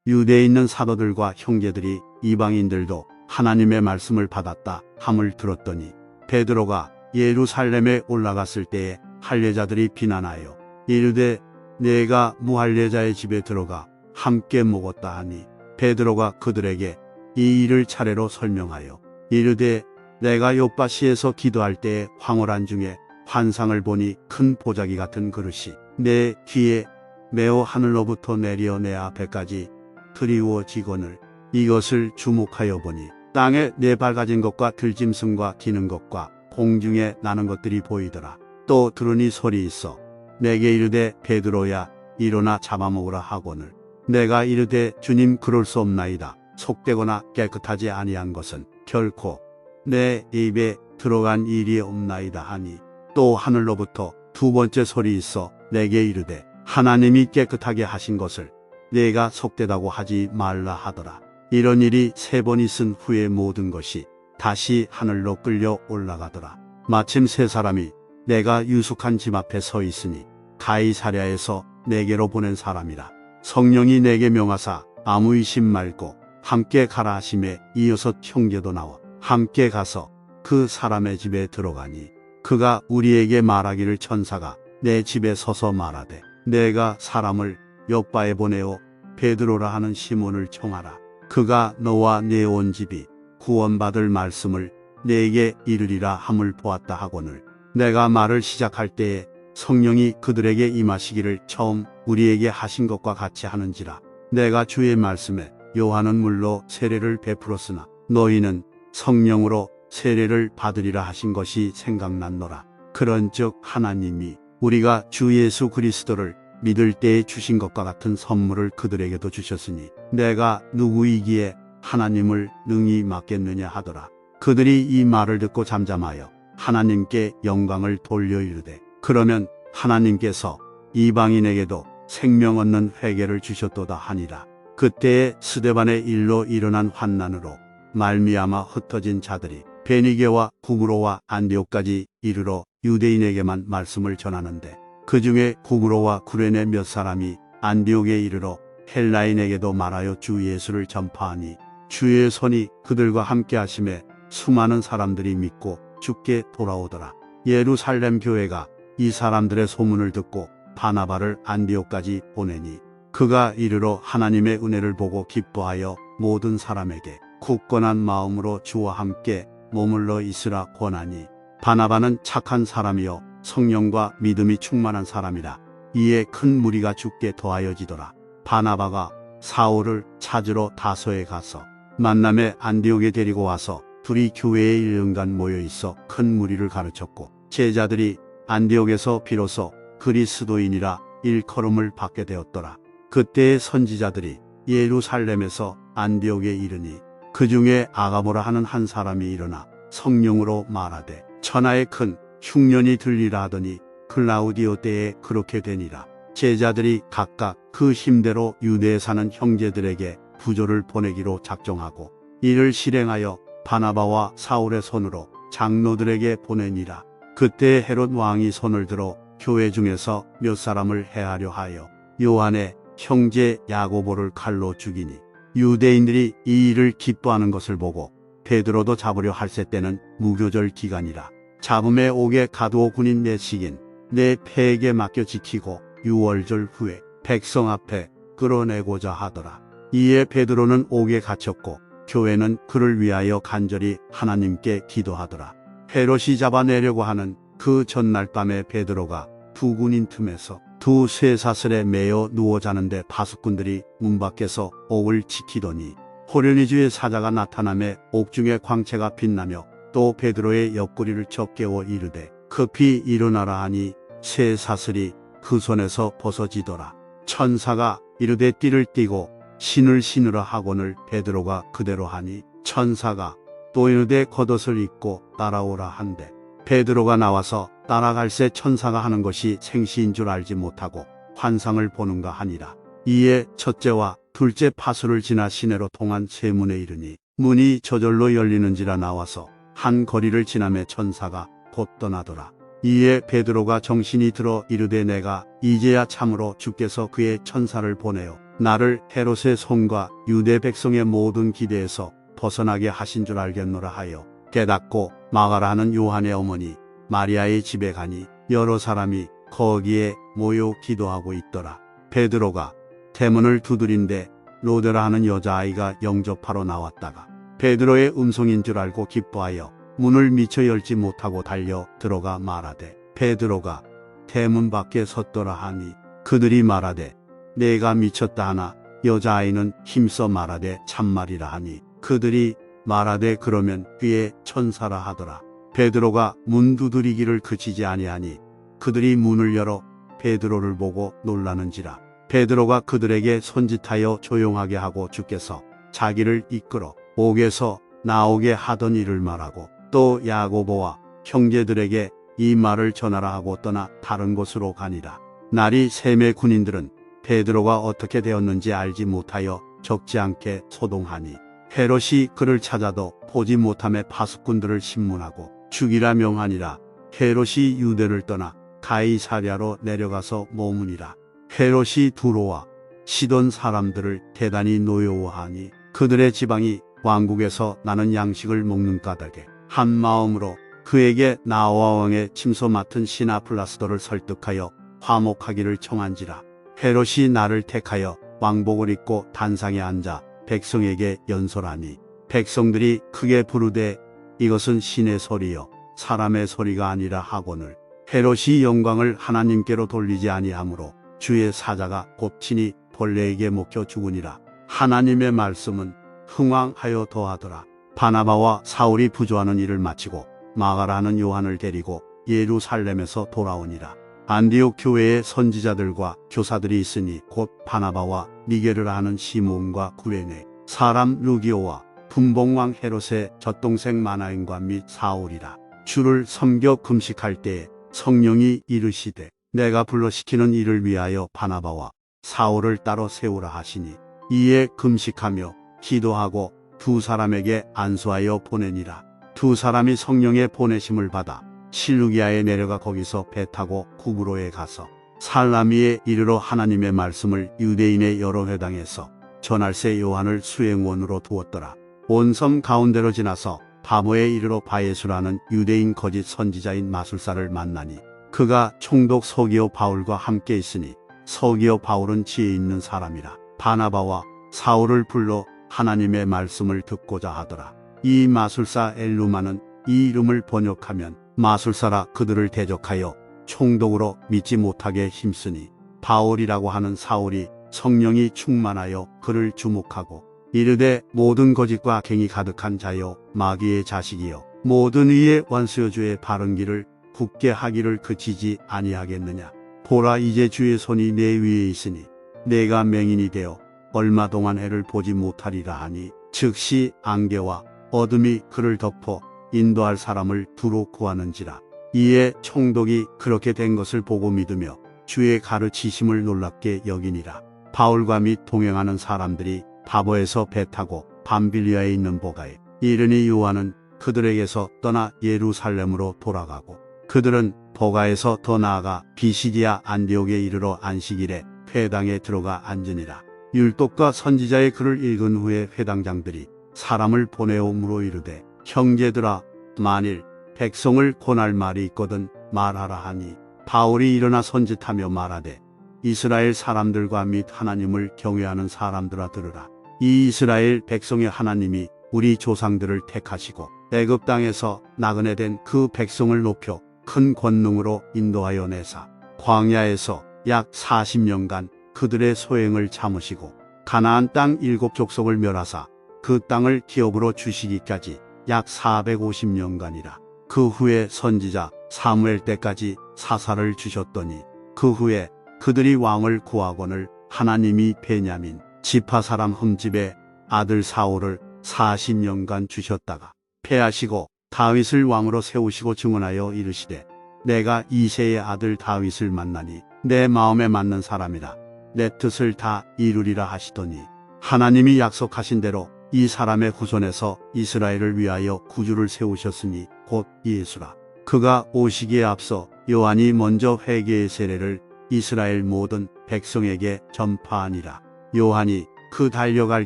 유대에 있는 사도들과 형제들이 이방인들도 하나님의 말씀을 받았다 함을 들었더니 베드로가 예루살렘에 올라갔을 때에 할례자들이 비난하여 이르되 내가 무할례자의 집에 들어가 함께 먹었다 하니 베드로가 그들에게 이 일을 차례로 설명하여 이르되 내가 요바시에서 기도할 때에 황홀한 중에 환상을 보니 큰 보자기 같은 그릇이 내 뒤에 매어 하늘로부터 내려 내 앞에까지 드리워지거늘 이것을 주목하여 보니 땅에 네 발 가진 것과 들짐승과 기는 것과 공중에 나는 것들이 보이더라. 또 들으니 소리 있어 내게 이르되 베드로야 일어나 잡아먹으라 하거늘 내가 이르되 주님 그럴 수 없나이다. 속되거나 깨끗하지 아니한 것은 결코 내 입에 들어간 일이 없나이다 하니 또 하늘로부터 두 번째 소리 있어 내게 이르되 하나님이 깨끗하게 하신 것을 내가 속되다고 하지 말라 하더라. 이런 일이 세 번 있은 후에 모든 것이 다시 하늘로 끌려 올라가더라. 마침 세 사람이 내가 유숙한 집 앞에 서 있으니 가이사랴에서 내게로 보낸 사람이라. 성령이 내게 명하사 아무 의심 말고 함께 가라 하심에 이어서 형제도 나와 함께 가서 그 사람의 집에 들어가니 그가 우리에게 말하기를 천사가 내 집에 서서 말하되 내가 사람을 요바에 보내어 베드로라 하는 시몬을 청하라. 그가 너와 내 온 집이 구원받을 말씀을 내게 이르리라 함을 보았다 하거늘 내가 말을 시작할 때에 성령이 그들에게 임하시기를 처음 우리에게 하신 것과 같이 하는지라. 내가 주의 말씀에 요한은 물로 세례를 베풀었으나 너희는 성령으로 세례를 받으리라 하신 것이 생각났노라. 그런즉 하나님이 우리가 주 예수 그리스도를 믿을 때에 주신 것과 같은 선물을 그들에게도 주셨으니 내가 누구이기에 하나님을 능히 맡겠느냐 하더라. 그들이 이 말을 듣고 잠잠하여 하나님께 영광을 돌려 이르되 그러면 하나님께서 이방인에게도 생명 얻는 회개를 주셨도다 하니라. 그때에 스데반의 일로 일어난 환난으로 말미암아 흩어진 자들이 베니게와 구브로와 안디옥까지 이르러 유대인에게만 말씀을 전하는데 그 중에 구브로와 구레네 몇 사람이 안디옥에 이르러 헬라인에게도 말하여 주 예수를 전파하니 주의 손이 그들과 함께 하심에 수많은 사람들이 믿고 주께 돌아오더라. 예루살렘 교회가 이 사람들의 소문을 듣고 바나바를 안디옥까지 보내니 그가 이르러 하나님의 은혜를 보고 기뻐하여 모든 사람에게 굳건한 마음으로 주와 함께 머물러 있으라 권하니 바나바는 착한 사람이요 성령과 믿음이 충만한 사람이라. 이에 큰 무리가 주께 더하여지더라. 바나바가 사울을 찾으러 다소에 가서 만남에 안디옥에 데리고 와서 둘이 교회에 1년간 모여 있어 큰 무리를 가르쳤고 제자들이 안디옥에서 비로소 그리스도인이라 일컬음을 받게 되었더라. 그때의 선지자들이 예루살렘에서 안디옥에 이르니 그 중에 아가보라 하는 한 사람이 일어나 성령으로 말하되 천하에 큰 흉년이 들리라 하더니 클라우디오 때에 그렇게 되니라. 제자들이 각각 그 힘대로 유대에 사는 형제들에게 부조를 보내기로 작정하고 이를 실행하여 바나바와 사울의 손으로 장로들에게 보내니라. 그때 헤롯 왕이 손을 들어 교회 중에서 몇 사람을 해하려 하여 요한의 형제 야고보를 칼로 죽이니 유대인들이 이 일을 기뻐하는 것을 보고 베드로도 잡으려 할세 때는 무교절 기간이라. 잡음에 옥에 가두어 군인 내식인 내 패에게 맡겨 지키고 6월절 후에 백성 앞에 끌어내고자 하더라. 이에 베드로는 옥에 갇혔고 교회는 그를 위하여 간절히 하나님께 기도하더라. 헤롯이 잡아내려고 하는 그 전날 밤에 베드로가 두 군인 틈에서 두 쇠사슬에 매여 누워 자는데 파수꾼들이 문 밖에서 옥을 지키더니 호련히 주의 사자가 나타나매 옥중에 광채가 빛나며 또 베드로의 옆구리를 쳐 깨워 이르되 급히 일어나라 하니 쇠사슬이 그 손에서 벗어지더라. 천사가 이르되 띠를 띠고 신을 신으라 하거늘 베드로가 그대로 하니 천사가 또 이르되 겉옷을 입고 따라오라 한대 베드로가 나와서 따라갈새 천사가 하는 것이 생시인 줄 알지 못하고 환상을 보는가 하니라. 이에 첫째와 둘째 파수를 지나 시내로 통한 쇠문에 이르니 문이 저절로 열리는지라 나와서 한 거리를 지나매 천사가 곧 떠나더라. 이에 베드로가 정신이 들어 이르되 내가 이제야 참으로 주께서 그의 천사를 보내어 나를 헤롯의 손과 유대 백성의 모든 기대에서 벗어나게 하신 줄 알겠노라 하여 깨닫고 마가라는 요한의 어머니 마리아의 집에 가니 여러 사람이 거기에 모여 기도하고 있더라. 베드로가 대문을 두드린데 로데라 하는 여자아이가 영접하러 나왔다가 베드로의 음성인 줄 알고 기뻐하여 문을 미처 열지 못하고 달려 들어가 말하되 베드로가 대문 밖에 섰더라 하니 그들이 말하되 내가 미쳤다 하나 여자아이는 힘써 말하되 참말이라 하니 그들이 말하되 그러면 그의 천사라 하더라. 베드로가 문 두드리기를 그치지 아니하니 그들이 문을 열어 베드로를 보고 놀라는지라. 베드로가 그들에게 손짓하여 조용하게 하고 주께서 자기를 이끌어 옥에서 나오게 하던 일을 말하고 또 야고보와 형제들에게 이 말을 전하라 하고 떠나 다른 곳으로 가니라. 날이 새매 군인들은 베드로가 어떻게 되었는지 알지 못하여 적지 않게 소동하니 헤롯이 그를 찾아도 보지 못함에 파수꾼들을 신문하고 죽이라 명하니라. 헤롯이 유대를 떠나 가이사랴로 내려가서 머무니라. 헤롯이 두로와 시돈 사람들을 대단히 노여워하니 그들의 지방이 왕국에서 나는 양식을 먹는 까닭에 한 마음으로 그에게 나와 왕의 침소 맡은 시나플라스도를 설득하여 화목하기를 청한지라. 헤롯이 나를 택하여 왕복을 입고 단상에 앉아 백성에게 연설하니 백성들이 크게 부르되 이것은 신의 소리요 사람의 소리가 아니라 하거늘 헤롯이 영광을 하나님께로 돌리지 아니하므로 주의 사자가 곧 친히 벌레에게 먹혀 죽으니라. 하나님의 말씀은 흥왕하여 더하더라. 바나바와 사울이 부조하는 일을 마치고 마가라는 요한을 데리고 예루살렘에서 돌아오니라. 안디옥 교회에 선지자들과 교사들이 있으니 곧 바나바와 니게르라 하는 시몬과 구레네 사람 루기오와 분봉왕 헤롯의 젖동생 마나인과 및 사울이라. 주를 섬겨 금식할 때에 성령이 이르시되 내가 불러시키는 일을 위하여 바나바와 사울을 따로 세우라 하시니 이에 금식하며 기도하고 두 사람에게 안수하여 보내니라. 두 사람이 성령의 보내심을 받아 실루기아에 내려가 거기서 배 타고 구브로에 가서 살라미에 이르러 하나님의 말씀을 유대인의 여러 회당에서 전할세 요한을 수행원으로 두었더라. 온 섬 가운데로 지나서 바모에 이르러 바예수라는 유대인 거짓 선지자인 마술사를 만나니 그가 총독 서기오 바울과 함께 있으니 서기오 바울은 지혜 있는 사람이라. 바나바와 사울을 불러 하나님의 말씀을 듣고자 하더라. 이 마술사 엘루마는 이 이름을 번역하면 마술사라 그들을 대적하여 총독으로 믿지 못하게 힘쓰니 바울이라고 하는 사울이 성령이 충만하여 그를 주목하고 이르되 모든 거짓과 갱이 가득한 자여 마귀의 자식이여 모든 의의 원수여 주의 바른 길을 굳게 하기를 그치지 아니하겠느냐. 보라 이제 주의 손이 내 위에 있으니 내가 맹인이 되어 얼마 동안 해를 보지 못하리라 하니 즉시 안개와 어둠이 그를 덮어 인도할 사람을 두루 구하는지라. 이에 총독이 그렇게 된 것을 보고 믿으며 주의 가르치심을 놀랍게 여기니라. 바울과 및 동행하는 사람들이 바보에서 배 타고 밤빌리아에 있는 보가에 이르니 요한은 그들에게서 떠나 예루살렘으로 돌아가고 그들은 보가에서 더 나아가 비시디아 안디옥에 이르러 안식일에 회당에 들어가 앉으니라. 율법과 선지자의 글을 읽은 후에 회당장들이 사람을 보내옴으로 이르되 형제들아 만일 백성을 권할 말이 있거든 말하라 하니 바울이 일어나 선짓하며 말하되 이스라엘 사람들과 및 하나님을 경외하는 사람들아 들으라. 이 이스라엘 백성의 하나님이 우리 조상들을 택하시고 애굽 땅에서 나그네 된 그 백성을 높여 큰 권능으로 인도하여 내사 광야에서 약 40년간 그들의 소행을 참으시고 가나안 땅 7족속을 멸하사 그 땅을 기업으로 주시기까지 약 450년간이라. 그 후에 선지자 사무엘 때까지 사사를 주셨더니 그 후에 그들이 왕을 구하거늘 하나님이 베냐민 지파 사람 흠집의 아들 사울을 40년간 주셨다가 패하시고 다윗을 왕으로 세우시고 증언하여 이르시되 내가 이새의 아들 다윗을 만나니 내 마음에 맞는 사람이라 내 뜻을 다 이루리라 하시더니 하나님이 약속하신 대로 이 사람의 후손에서 이스라엘을 위하여 구주를 세우셨으니 곧 예수라. 그가 오시기에 앞서 요한이 먼저 회개의 세례를 이스라엘 모든 백성에게 전파하니라. 요한이 그 달려갈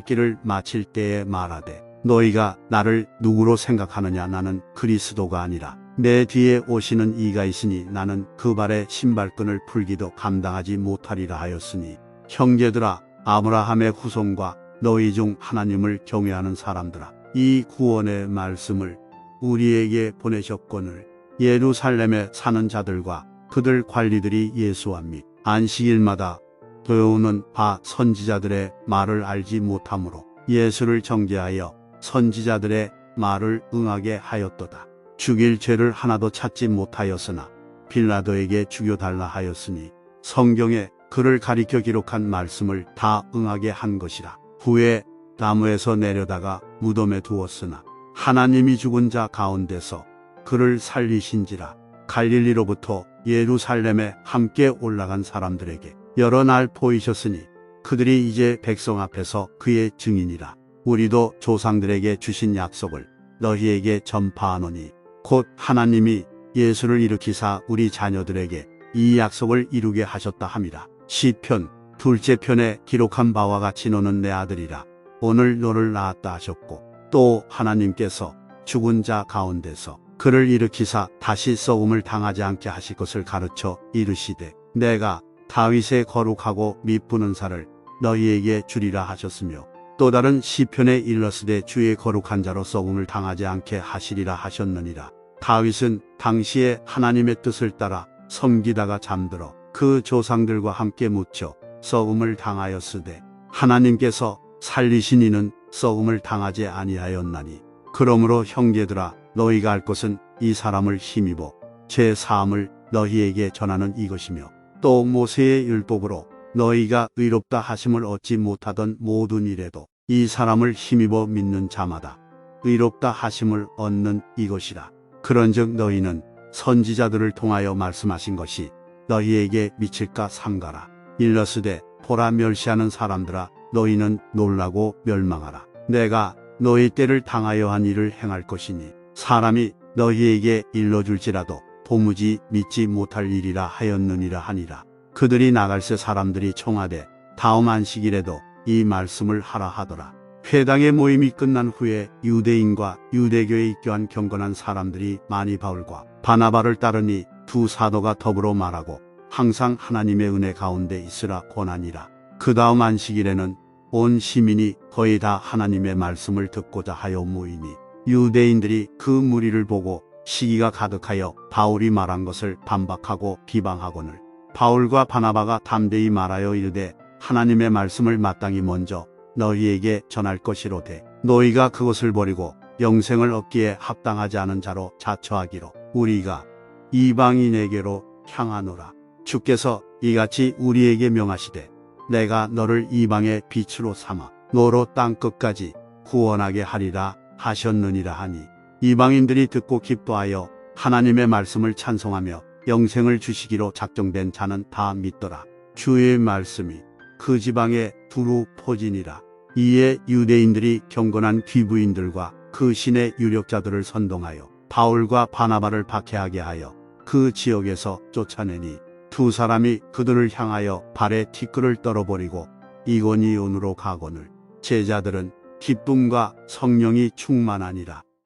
길을 마칠 때에 말하되 너희가 나를 누구로 생각하느냐. 나는 그리스도가 아니라 내 뒤에 오시는 이가 있으니 나는 그 발의 신발끈을 풀기도 감당하지 못하리라 하였으니, 형제들아, 아브라함의 후손과 너희 중 하나님을 경외하는 사람들아, 이 구원의 말씀을 우리에게 보내셨거늘 예루살렘에 사는 자들과 그들 관리들이 예수와 및 안식일마다 배우는 바 선지자들의 말을 알지 못하므로 예수를 정죄하여 선지자들의 말을 응하게 하였도다. 죽일 죄를 하나도 찾지 못하였으나 빌라도에게 죽여달라 하였으니 성경에 그를 가리켜 기록한 말씀을 다 응하게 한 것이라. 후에 나무에서 내려다가 무덤에 두었으나 하나님이 죽은 자 가운데서 그를 살리신지라. 갈릴리로부터 예루살렘에 함께 올라간 사람들에게 여러 날 보이셨으니 그들이 이제 백성 앞에서 그의 증인이라. 우리도 조상들에게 주신 약속을 너희에게 전파하노니 곧 하나님이 예수를 일으키사 우리 자녀들에게 이 약속을 이루게 하셨다 함이라. 시편 둘째 편에 기록한 바와 같이 너는 내 아들이라. 오늘 너를 낳았다 하셨고, 또 하나님께서 죽은 자 가운데서 그를 일으키사 다시 썩음을 당하지 않게 하실 것을 가르쳐 이르시되 내가 다윗의 거룩하고 미쁘는 살을 너희에게 주리라 하셨으며, 또 다른 시편에 일렀으되 주의 거룩한 자로 썩음을 당하지 않게 하시리라 하셨느니라. 다윗은 당시에 하나님의 뜻을 따라 섬기다가 잠들어 그 조상들과 함께 묻혀 썩음을 당하였으되 하나님께서 살리신 이는 썩음을 당하지 아니하였나니, 그러므로 형제들아, 너희가 알 것은 이 사람을 힘입어 제 사함을 너희에게 전하는 이것이며, 또 모세의 율법으로 너희가 의롭다 하심을 얻지 못하던 모든 일에도 이 사람을 힘입어 믿는 자마다 의롭다 하심을 얻는 이것이라. 그런즉 너희는 선지자들을 통하여 말씀하신 것이 너희에게 미칠까 삼가라. 일러스되 보라, 멸시하는 사람들아, 너희는 놀라고 멸망하라. 내가 너희 때를 당하여 한 일을 행할 것이니 사람이 너희에게 일러줄지라도 도무지 믿지 못할 일이라 하였느니라 하니라. 그들이 나갈새 사람들이 청하되 다음 안식일에도 이 말씀을 하라 하더라. 회당의 모임이 끝난 후에 유대인과 유대교에 입교한 경건한 사람들이 많이 바울과 바나바를 따르니 두 사도가 더불어 말하고 항상 하나님의 은혜 가운데 있으라 권하니라. 그 다음 안식일에는 온 시민이 거의 다 하나님의 말씀을 듣고자 하여 모이니 유대인들이 그 무리를 보고 시기가 가득하여 바울이 말한 것을 반박하고 비방하거늘 바울과 바나바가 담대히 말하여 이르되 하나님의 말씀을 마땅히 먼저 너희에게 전할 것이로되 너희가 그것을 버리고 영생을 얻기에 합당하지 않은 자로 자처하기로 우리가 이방인에게로 향하노라. 주께서 이같이 우리에게 명하시되 내가 너를 이방의 빛으로 삼아 너로 땅 끝까지 구원하게 하리라 하셨느니라 하니, 이방인들이 듣고 기뻐하여 하나님의 말씀을 찬송하며 영생을 주시기로 작정된 자는 다 믿더라. 주의 말씀이 그 지방에 두루 퍼지니라. 이에 유대인들이 경건한 귀부인들과 그 신의 유력자들을 선동하여 바울과 바나바를 박해하게 하여 그 지역에서 쫓아내니 두 사람이 그들을 향하여 발에 티끌을 떨어버리고 이고니온으로 가거늘 제자들은 기쁨과 성령이 충만하니라.